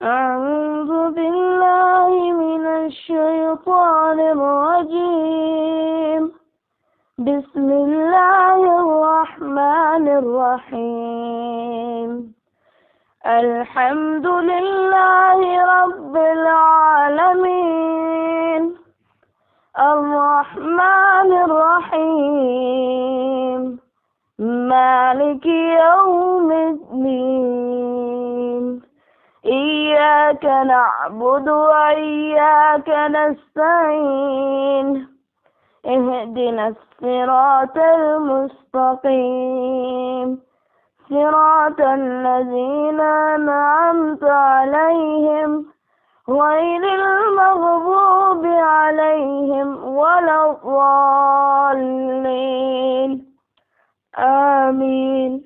أعوذ بالله من الشيطان الرجيم. بسم الله الرحمن الرحيم. الحمد لله رب العالمين، الرحمن الرحيم، مالك يوم الدين. إياك نعبد وإياك نستعين. اهدنا الصراط المستقيم، صراط الذين أنعمت عليهم غير المغضوب عليهم ولا الضالين. آمين.